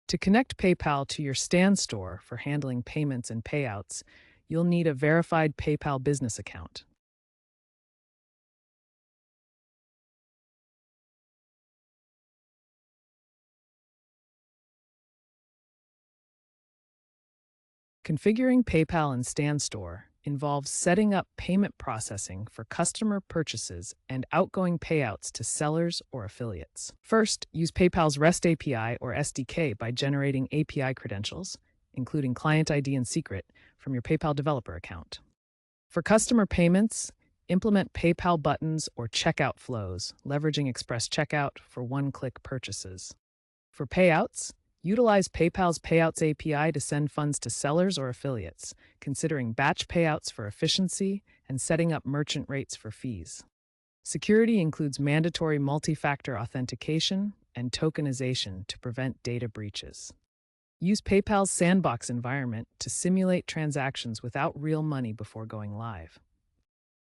To connect PayPal to your Stand store for handling payments and payouts, you'll need a verified PayPal business account. Configuring PayPal in Stand store involves setting up payment processing for customer purchases and outgoing payouts to sellers or affiliates. First, use PayPal's REST API or SDK by generating API credentials, including client ID and secret, from your PayPal developer account. For customer payments, implement PayPal buttons or checkout flows, leveraging Express Checkout for one-click purchases. For payouts, utilize PayPal's Payouts API to send funds to sellers or affiliates, considering batch payouts for efficiency and setting up merchant rates for fees. Security includes mandatory multi-factor authentication and tokenization to prevent data breaches. Use PayPal's sandbox environment to simulate transactions without real money before going live.